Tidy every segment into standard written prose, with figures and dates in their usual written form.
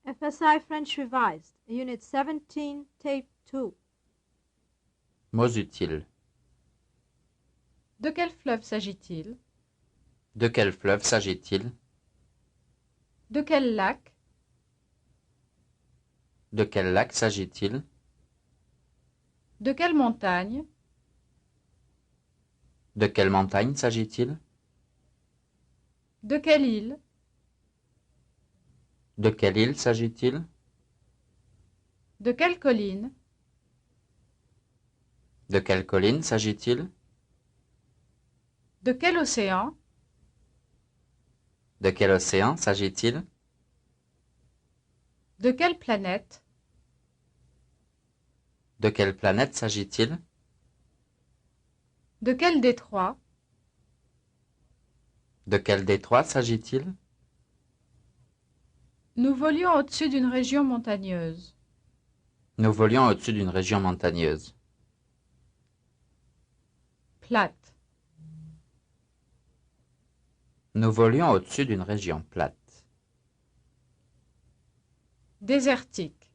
FSI French Revised, Unit 17, Tape 2. Mots utiles. De quel fleuve s'agit-il? De quel fleuve s'agit-il? De quel lac? De quel lac s'agit-il? De quelle montagne? De quelle montagne s'agit-il? De quelle île? De quelle île s'agit-il? De quelle colline? De quelle colline s'agit-il? De quel océan? De quel océan s'agit-il? De quelle planète? De quelle planète s'agit-il? De quel détroit? De quel détroit s'agit-il? Nous volions au-dessus d'une région montagneuse. Nous volions au-dessus d'une région montagneuse. Plate. Nous volions au-dessus d'une région plate. Désertique.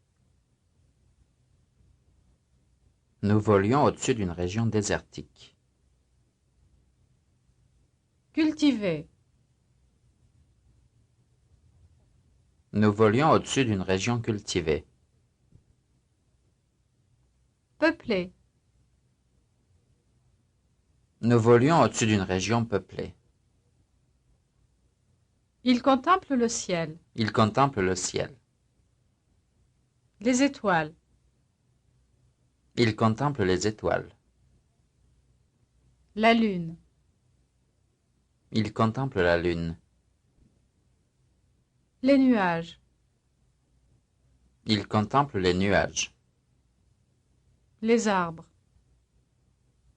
Nous volions au-dessus d'une région désertique. Cultivé. Nous volions au-dessus d'une région cultivée. Peuplé. Nous volions au-dessus d'une région peuplée. Il contemple le ciel. Il contemple le ciel. Les étoiles. Il contemple les étoiles. La lune. Il contemple la lune. Les nuages. Il contemple les nuages. Les arbres.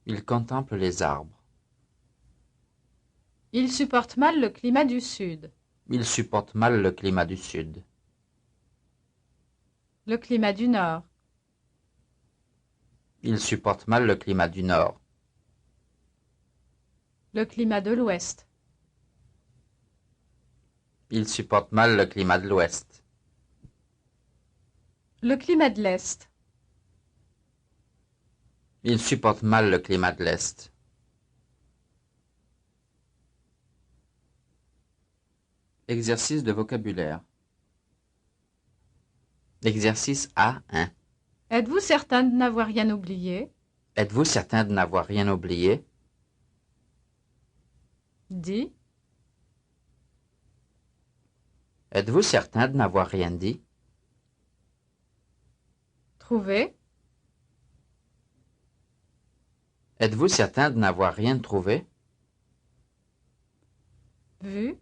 Il contemple les arbres. Il supporte mal le climat du sud. Il supporte mal le climat du sud. Le climat du nord. Il supporte mal le climat du nord. Le climat de l'ouest. Il supporte mal le climat de l'ouest. Le climat de l'est. Il supporte mal le climat de l'est. Exercice de vocabulaire. Exercice A1. Êtes-vous certain de n'avoir rien oublié? Êtes-vous certain de n'avoir rien oublié? Dit. Êtes-vous certain de n'avoir rien dit? Trouvé. Êtes-vous certain de n'avoir rien trouvé? Vu.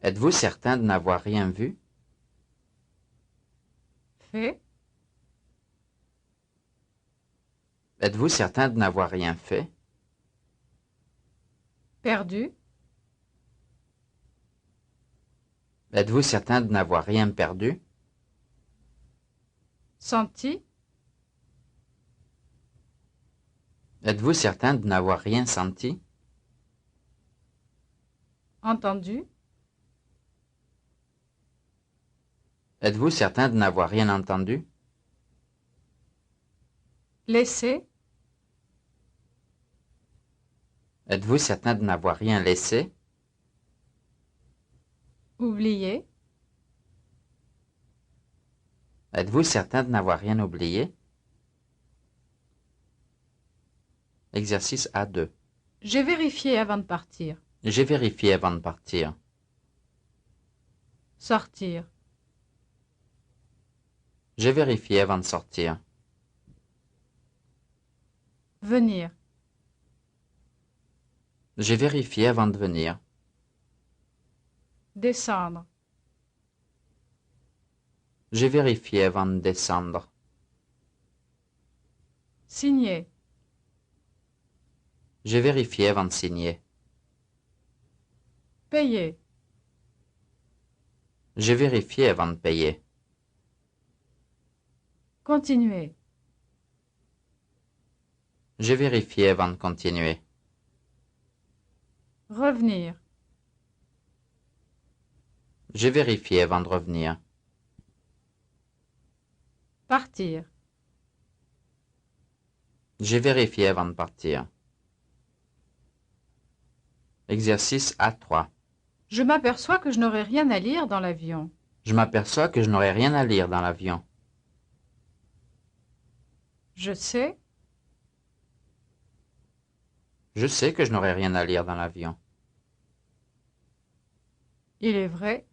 Êtes-vous certain de n'avoir rien vu? Fait. Êtes-vous certain de n'avoir rien fait? Perdu. Êtes-vous certain de n'avoir rien perdu? Senti. Êtes-vous certain de n'avoir rien senti? Entendu. Êtes-vous certain de n'avoir rien entendu? Laissé. Êtes-vous certain de n'avoir rien laissé? Oublié. Êtes-vous certain de n'avoir rien oublié? Exercice A2. J'ai vérifié avant de partir. J'ai vérifié avant de partir. Sortir. J'ai vérifié avant de sortir. Venir. J'ai vérifié avant de venir. Descendre. J'ai vérifié avant de descendre. Signer. J'ai vérifié avant de signer. Payer. J'ai vérifié avant de payer. Continuer. J'ai vérifié avant de continuer. Revenir. J'ai vérifié avant de revenir. Partir. J'ai vérifié avant de partir. Exercice A3. Je m'aperçois que je n'aurai rien à lire dans l'avion. Je m'aperçois que je n'aurai rien à lire dans l'avion. Je sais. Je sais que je n'aurai rien à lire dans l'avion. Il est vrai.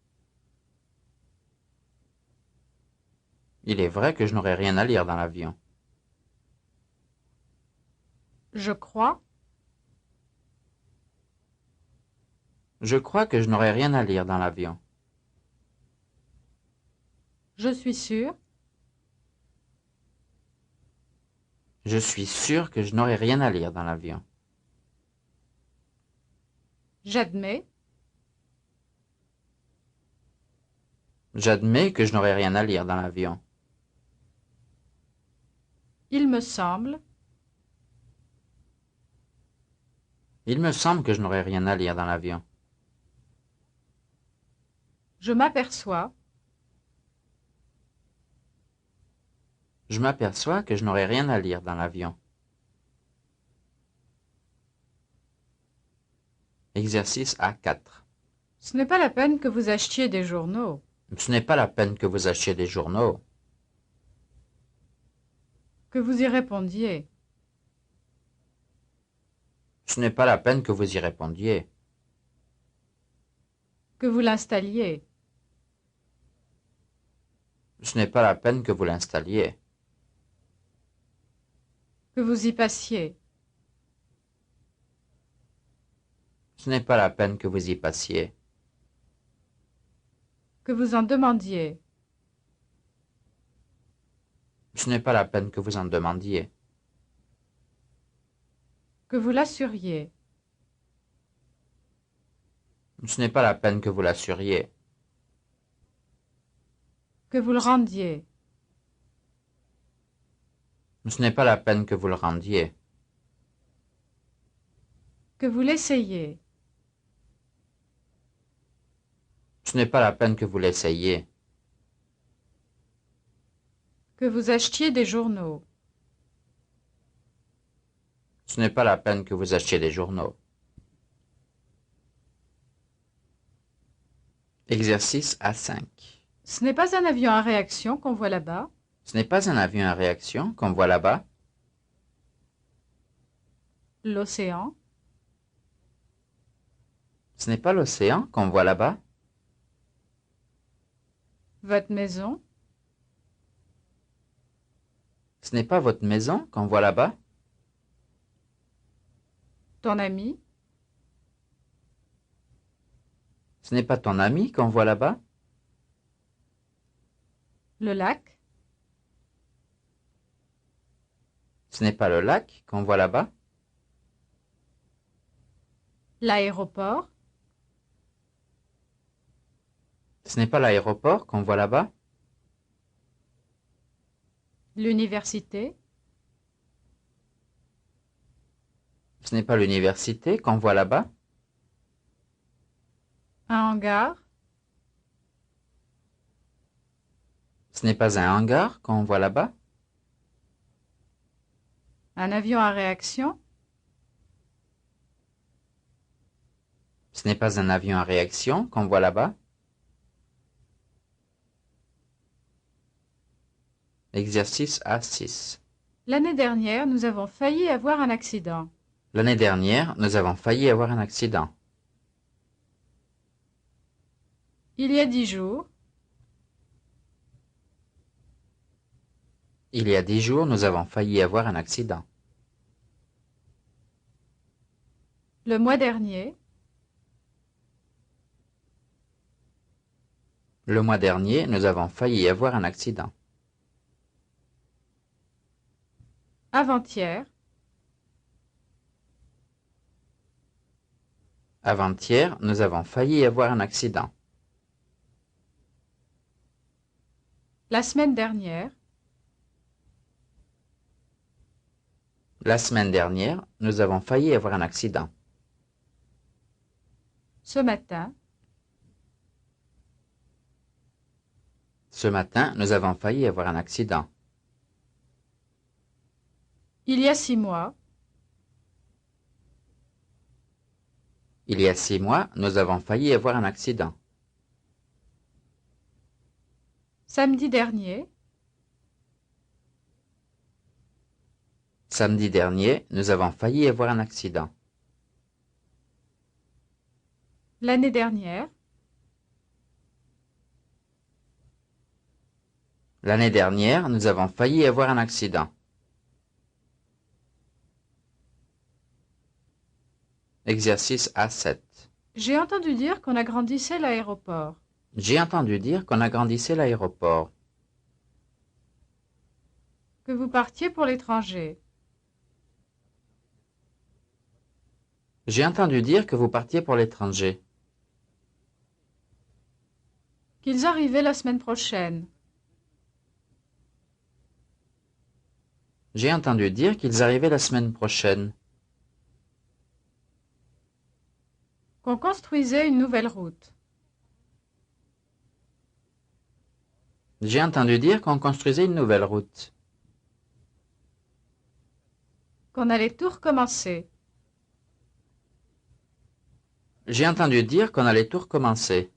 Il est vrai que je n'aurai rien à lire dans l'avion. Je crois. Je crois que je n'aurai rien à lire dans l'avion. Je suis sûr. Je suis sûr que je n'aurai rien à lire dans l'avion. J'admets. J'admets que je n'aurai rien à lire dans l'avion. Il me semble. Il me semble que je n'aurai rien à lire dans l'avion. Je m'aperçois. Je m'aperçois que je n'aurai rien à lire dans l'avion. Exercice A4. Ce n'est pas la peine que vous achetiez des journaux. Ce n'est pas la peine que vous achetiez des journaux. Que vous y répondiez. Ce n'est pas la peine que vous y répondiez. Que vous l'installiez. Ce n'est pas la peine que vous l'installiez. Que vous y passiez. Ce n'est pas la peine que vous y passiez. Que vous en demandiez. Ce n'est pas la peine que vous en demandiez. Que vous l'assuriez. Ce n'est pas la peine que vous l'assuriez. Que vous le rendiez. Ce n'est pas la peine que vous le rendiez. Que vous l'essayiez. Ce n'est pas la peine que vous l'essayiez. Que vous achetiez des journaux. Ce n'est pas la peine que vous achetiez des journaux. Exercice A5. Ce n'est pas un avion à réaction qu'on voit là-bas. Ce n'est pas un avion à réaction qu'on voit là-bas. L'océan. Ce n'est pas l'océan qu'on voit là-bas. Votre maison. Ce n'est pas votre maison qu'on voit là-bas. Ton ami. Ce n'est pas ton ami qu'on voit là-bas. Le lac. Ce n'est pas le lac qu'on voit là-bas. L'aéroport. Ce n'est pas l'aéroport qu'on voit là-bas. L'université. Ce n'est pas l'université qu'on voit là-bas. Un hangar. Ce n'est pas un hangar qu'on voit là-bas. Un avion à réaction. Ce n'est pas un avion à réaction qu'on voit là-bas. Exercice A6. L'année dernière, nous avons failli avoir un accident. L'année dernière, nous avons failli avoir un accident. Il y a 10 jours. Il y a 10 jours, nous avons failli avoir un accident. Le mois dernier. Le mois dernier, nous avons failli avoir un accident. Avant-hier. Avant-hier, nous avons failli avoir un accident. La semaine dernière. La semaine dernière, nous avons failli avoir un accident. Ce matin. Ce matin, nous avons failli avoir un accident. Il y a 6 mois, Il y a 6 mois, nous avons failli avoir un accident. samedi dernier, Samedi dernier, nous avons failli avoir un accident. l'année dernière, L'année dernière, nous avons failli avoir un accident. Exercice A7. j'ai entendu dire qu'on agrandissait l'aéroport. J'ai entendu dire qu'on agrandissait l'aéroport. Que vous partiez pour l'étranger. J'ai entendu dire que vous partiez pour l'étranger. Qu'ils arrivaient la semaine prochaine. J'ai entendu dire qu'ils arrivaient la semaine prochaine. Qu'on construisait une nouvelle route. J'ai entendu dire qu'on construisait une nouvelle route. Qu'on allait tout recommencer. J'ai entendu dire qu'on allait tout recommencer.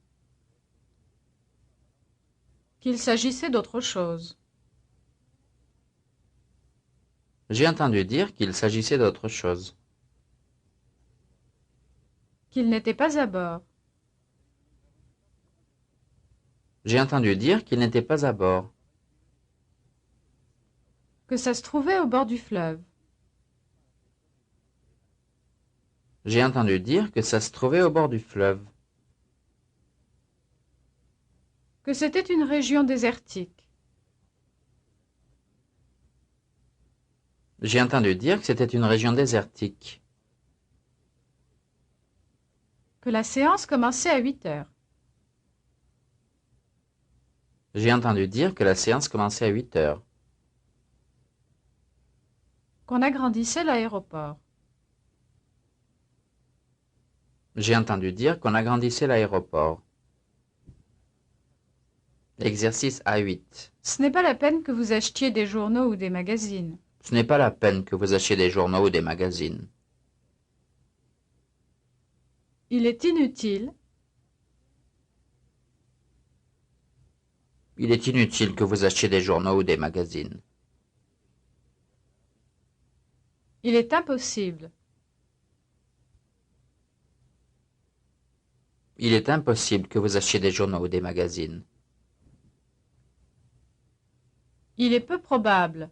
Qu'il s'agissait d'autre chose. J'ai entendu dire qu'il s'agissait d'autre chose. Qu'il n'était pas à bord. J'ai entendu dire qu'il n'était pas à bord. Que ça se trouvait au bord du fleuve. J'ai entendu dire que ça se trouvait au bord du fleuve. Que c'était une région désertique. J'ai entendu dire que c'était une région désertique. Que la séance commençait à 8 heures. J'ai entendu dire que la séance commençait à 8 heures. Qu'on agrandissait l'aéroport. J'ai entendu dire qu'on agrandissait l'aéroport. Exercice A8. Ce n'est pas la peine que vous achetiez des journaux ou des magazines. Ce n'est pas la peine que vous achetiez des journaux ou des magazines. Il est inutile. Il est inutile que vous achetiez des journaux ou des magazines. Il est impossible. Il est impossible que vous achetiez des journaux ou des magazines. Il est peu probable.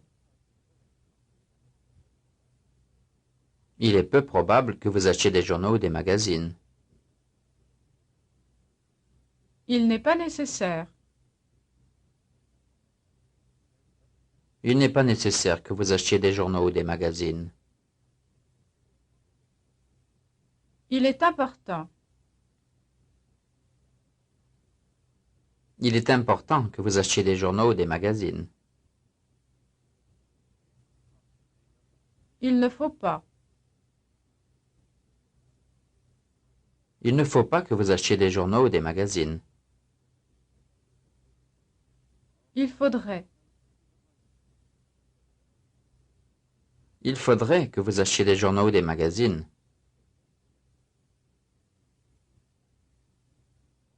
Il est peu probable que vous achetiez des journaux ou des magazines. Il n'est pas nécessaire. Il n'est pas nécessaire que vous achetiez des journaux ou des magazines. Il est important. Il est important que vous achetiez des journaux ou des magazines. Il ne faut pas. Il ne faut pas que vous achetiez des journaux ou des magazines. Il faudrait. Il faudrait que vous achetiez des journaux ou des magazines.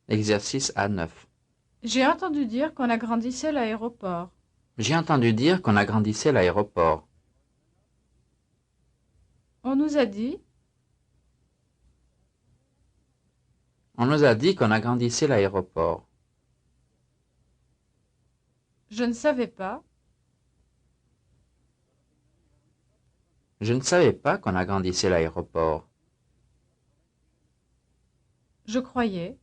Exercice A9. J'ai entendu dire qu'on agrandissait l'aéroport. J'ai entendu dire qu'on agrandissait l'aéroport. On nous a dit. On nous a dit qu'on agrandissait l'aéroport. Je ne savais pas. Je ne savais pas qu'on agrandissait l'aéroport. Je croyais.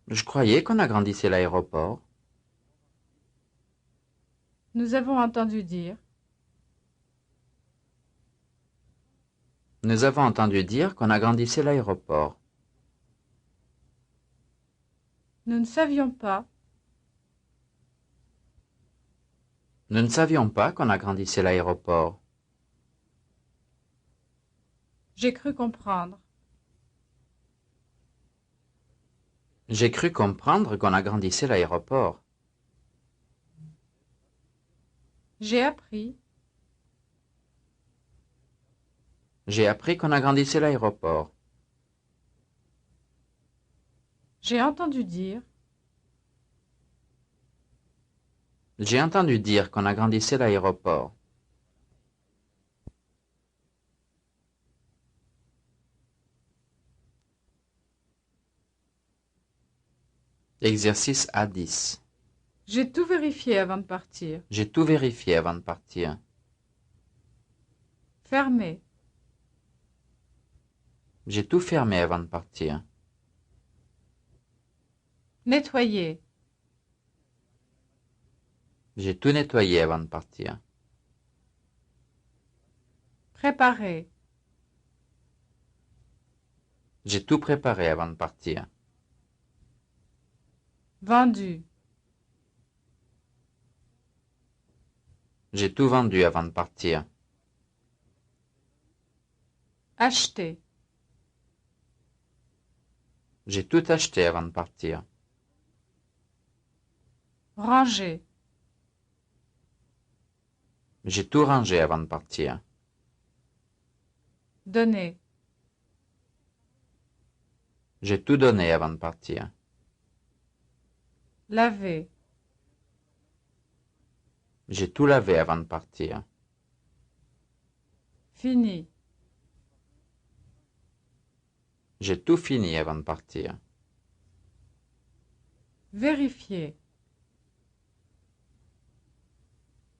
Je croyais qu'on agrandissait l'aéroport. Nous avons entendu dire. Nous avons entendu dire qu'on agrandissait l'aéroport. Nous ne savions pas. Nous ne savions pas qu'on agrandissait l'aéroport. J'ai cru comprendre. J'ai cru comprendre qu'on agrandissait l'aéroport. J'ai appris. J'ai appris qu'on agrandissait l'aéroport. J'ai entendu dire. J'ai entendu dire qu'on agrandissait l'aéroport. Exercice A10. J'ai tout vérifié avant de partir. J'ai tout vérifié avant de partir. Fermé. J'ai tout fermé avant de partir. Nettoyé. J'ai tout nettoyé avant de partir. Préparé. J'ai tout préparé avant de partir. Vendu. J'ai tout vendu avant de partir. Acheté. J'ai tout acheté avant de partir. Rangé. J'ai tout rangé avant de partir. Donné. J'ai tout donné avant de partir. Lavé. J'ai tout lavé avant de partir. Fini. J'ai tout fini avant de partir. Vérifié.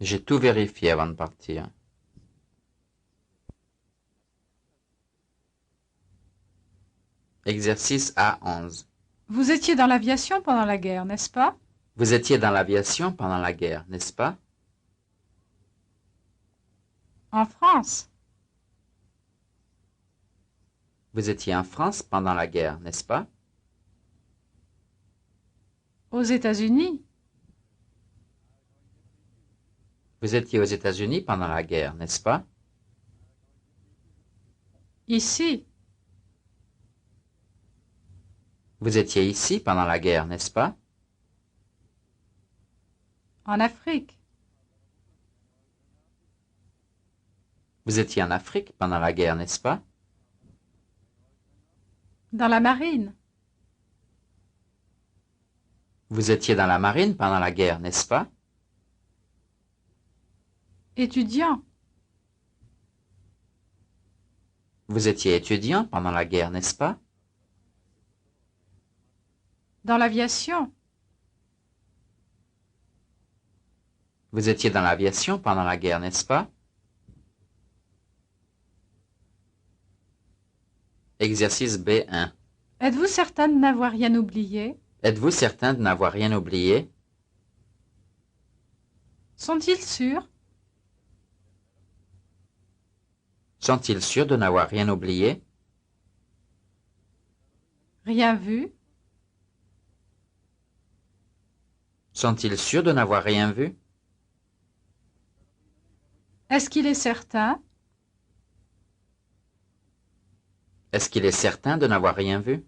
J'ai tout vérifié avant de partir. Exercice A11. Vous étiez dans l'aviation pendant la guerre, n'est-ce pas? Vous étiez dans l'aviation pendant la guerre, n'est-ce pas? En France. Vous étiez en France pendant la guerre, n'est-ce pas? Aux États-Unis. Vous étiez aux États-Unis pendant la guerre, n'est-ce pas? Ici. Vous étiez ici pendant la guerre, n'est-ce pas? En Afrique. Vous étiez en Afrique pendant la guerre, n'est-ce pas? Dans la marine. Vous étiez dans la marine pendant la guerre, n'est-ce pas? Étudiant. Vous étiez étudiant pendant la guerre, n'est-ce pas? Dans l'aviation. Vous étiez dans l'aviation pendant la guerre, n'est-ce pas? Exercice B1. Êtes-vous certain de n'avoir rien oublié? Êtes-vous certain de n'avoir rien oublié? Sont-ils sûrs? Sont-ils sûrs de n'avoir rien oublié? Rien vu? Sont-ils sûrs de n'avoir rien vu? Est-ce qu'il est certain? Est-ce qu'il est certain de n'avoir rien vu?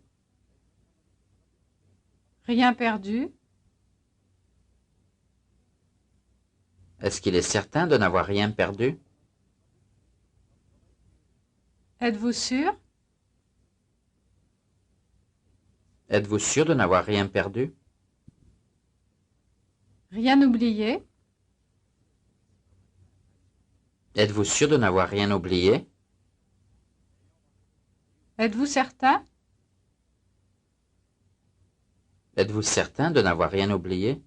Rien perdu? Est-ce qu'il est certain de n'avoir rien perdu? Êtes-vous sûr? Êtes-vous sûr de n'avoir rien perdu? Rien oublié? Êtes-vous sûr de n'avoir rien oublié? Êtes-vous certain? Êtes-vous certain de n'avoir rien oublié?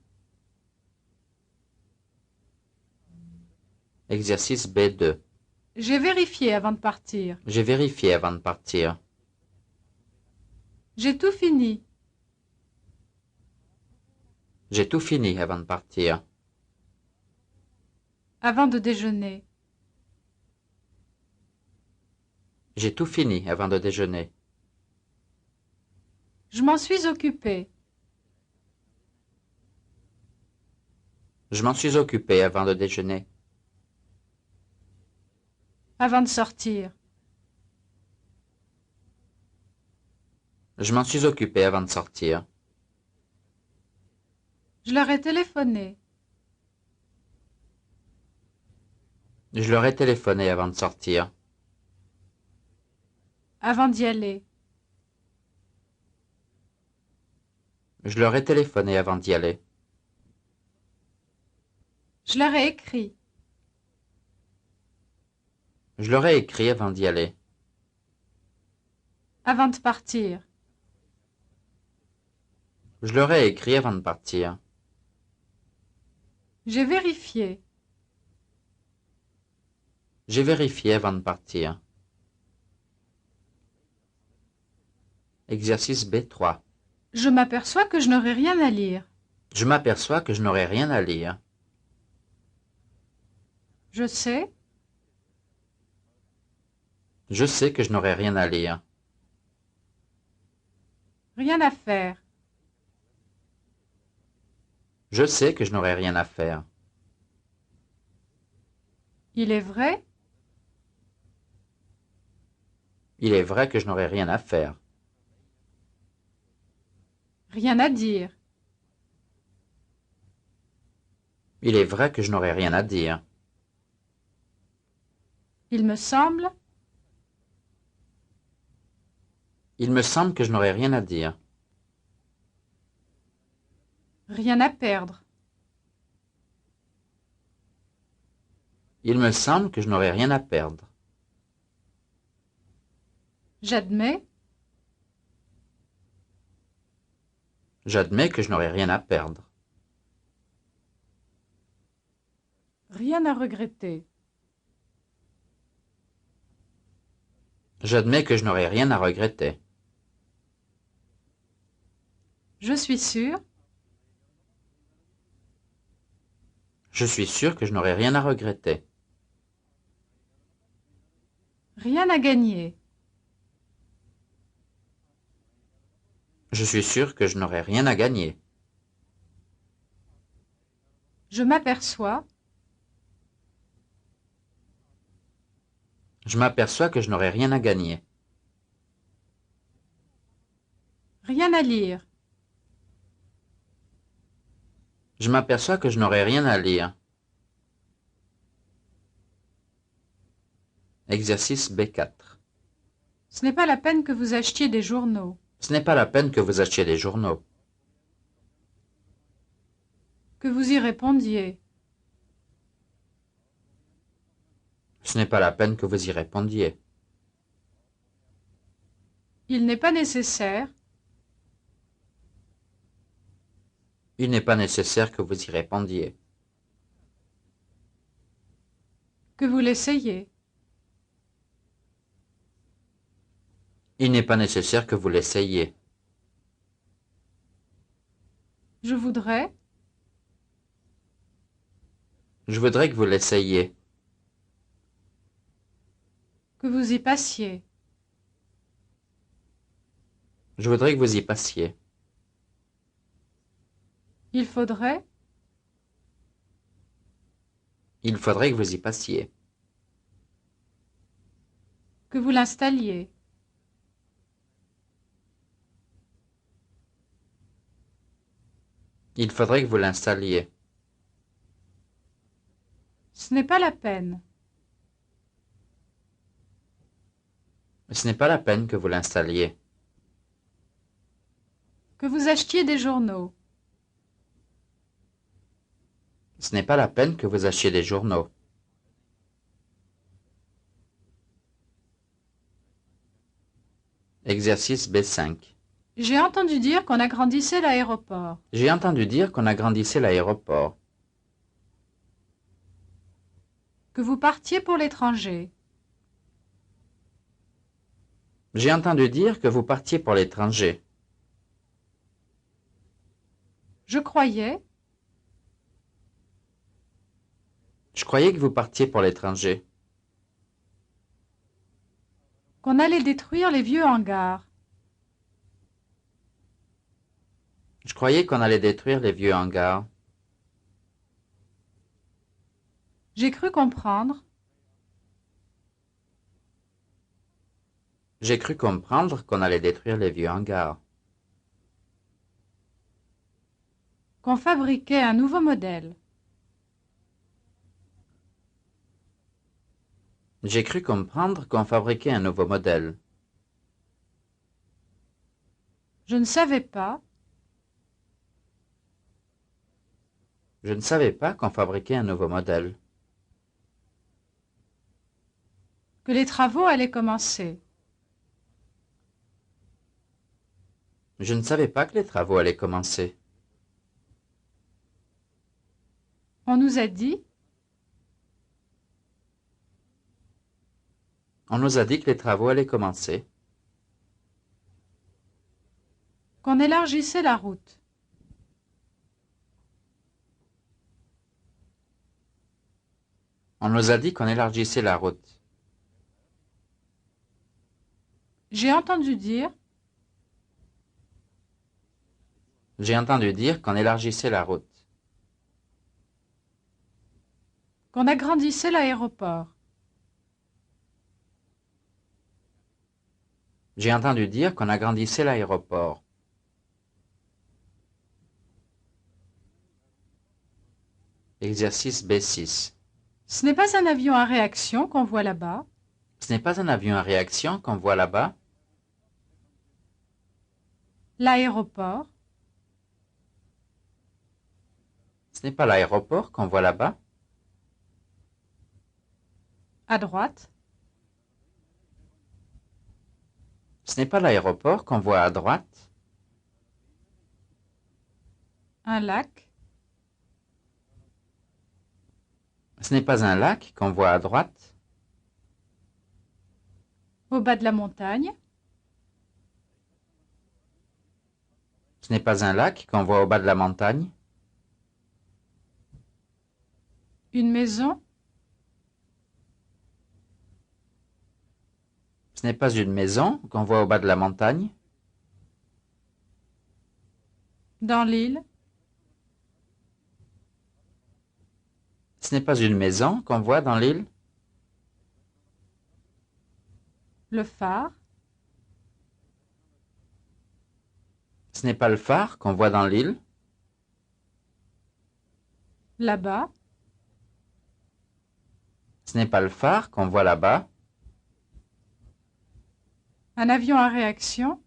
Exercice B2. J'ai vérifié avant de partir. J'ai vérifié avant de partir. J'ai tout fini. J'ai tout fini avant de partir. Avant de déjeuner. J'ai tout fini avant de déjeuner. Je m'en suis occupé. Je m'en suis occupé avant de déjeuner. Avant de sortir. Je m'en suis occupé avant de sortir. Je leur ai téléphoné. Je leur ai téléphoné avant de sortir. Avant d'y aller. Je leur ai téléphoné avant d'y aller. Je leur ai écrit. Je leur ai écrit avant d'y aller. Avant de partir. Je leur ai écrit avant de partir. J'ai vérifié. J'ai vérifié avant de partir. Exercice B3. Je m'aperçois que je n'aurai rien à lire. Je m'aperçois que je n'aurai rien à lire. Je sais. Je sais que je n'aurai rien à lire. Rien à faire. Je sais que je n'aurai rien à faire. Il est vrai. Il est vrai que je n'aurai rien à faire. Rien à dire. Il est vrai que je n'aurai rien à dire. Il me semble. Il me semble que je n'aurai rien à dire. Rien à perdre. Il me semble que je n'aurai rien à perdre. J'admets. J'admets que je n'aurai rien à perdre. Rien à regretter. J'admets que je n'aurai rien à regretter. Je suis sûr. Je suis sûr que je n'aurai rien à regretter. Rien à gagner. Je suis sûr que je n'aurai rien à gagner. Je m'aperçois. Je m'aperçois que je n'aurai rien à gagner. Rien à lire. Je m'aperçois que je n'aurai rien à lire. Exercice B4. Ce n'est pas la peine que vous achetiez des journaux. Ce n'est pas la peine que vous achetiez des journaux. Que vous y répondiez. Ce n'est pas la peine que vous y répondiez. Il n'est pas nécessaire. Il n'est pas nécessaire que vous y répondiez. Que vous l'essayiez. Il n'est pas nécessaire que vous l'essayiez. Je voudrais. Je voudrais que vous l'essayiez. Que vous y passiez. Je voudrais que vous y passiez. Il faudrait. Il faudrait que vous y passiez. Que vous l'installiez. Il faudrait que vous l'installiez. Ce n'est pas la peine. Ce n'est pas la peine que vous l'installiez. Que vous achetiez des journaux. Ce n'est pas la peine que vous achetiez des journaux. Exercice B5. J'ai entendu dire qu'on agrandissait l'aéroport. J'ai entendu dire qu'on agrandissait l'aéroport. Que vous partiez pour l'étranger. J'ai entendu dire que vous partiez pour l'étranger. Je croyais. Je croyais que vous partiez pour l'étranger. Qu'on allait détruire les vieux hangars. Je croyais qu'on allait détruire les vieux hangars. J'ai cru comprendre. J'ai cru comprendre qu'on allait détruire les vieux hangars. qu'on fabriquait un nouveau modèle. J'ai cru comprendre qu'on fabriquait un nouveau modèle. Je ne savais pas. Je ne savais pas qu'on fabriquait un nouveau modèle. Que les travaux allaient commencer. Je ne savais pas que les travaux allaient commencer. On nous a dit. On nous a dit que les travaux allaient commencer. Qu'on élargissait la route. On nous a dit qu'on élargissait la route. J'ai entendu dire. J'ai entendu dire qu'on élargissait la route. Qu'on agrandissait l'aéroport. J'ai entendu dire qu'on agrandissait l'aéroport. Exercice B6. Ce n'est pas un avion à réaction qu'on voit là-bas. Ce n'est pas un avion à réaction qu'on voit là-bas. L'aéroport. Ce n'est pas l'aéroport qu'on voit là-bas. À droite. Ce n'est pas l'aéroport qu'on voit à droite. Un lac. Ce n'est pas un lac qu'on voit à droite. Au bas de la montagne. Ce n'est pas un lac qu'on voit au bas de la montagne. Une maison. Ce n'est pas une maison qu'on voit au bas de la montagne. Dans l'île. Ce n'est pas une maison qu'on voit dans l'île. Le phare. Ce n'est pas le phare qu'on voit dans l'île. Là-bas. Ce n'est pas le phare qu'on voit là-bas. Un avion à réaction.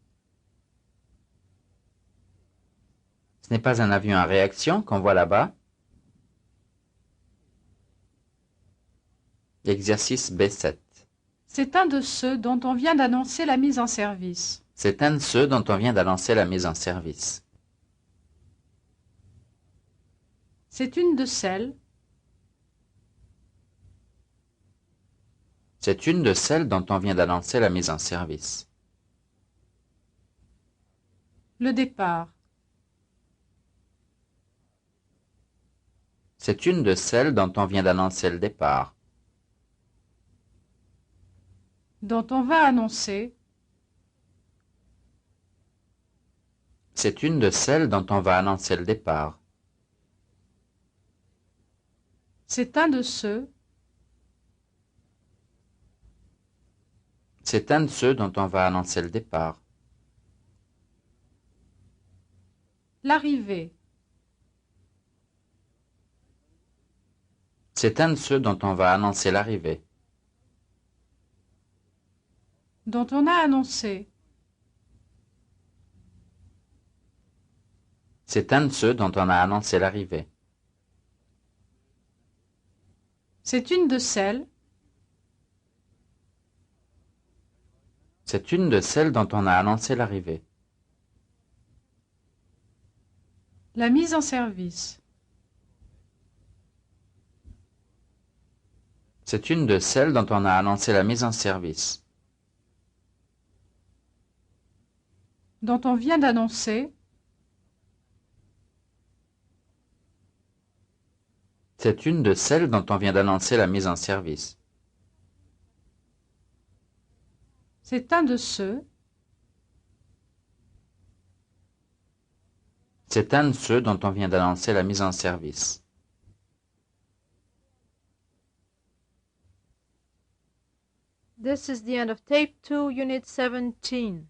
Ce n'est pas un avion à réaction qu'on voit là-bas. Exercice B7. C'est un de ceux dont on vient d'annoncer la mise en service. C'est un de ceux dont on vient d'annoncer la mise en service. C'est une de celles. C'est une de celles dont on vient d'annoncer la mise en service. Le départ. C'est une de celles dont on vient d'annoncer le départ. Dont on va annoncer. C'est une de celles dont on va annoncer le départ. C'est un de ceux. C'est un de ceux dont on va annoncer le départ. L'arrivée. C'est un de ceux dont on va annoncer l'arrivée. Dont on a annoncé. C'est un de ceux dont on a annoncé l'arrivée. C'est une de celles. C'est une de celles dont on a annoncé l'arrivée. La mise en service. C'est une de celles dont on a annoncé la mise en service. Dont on vient d'annoncer. C'est une de celles dont on vient d'annoncer la mise en service. C'est un de ceux. C'est un de ceux dont on vient d'annoncer la mise en service. This is the end of Tape 2, Unit 17.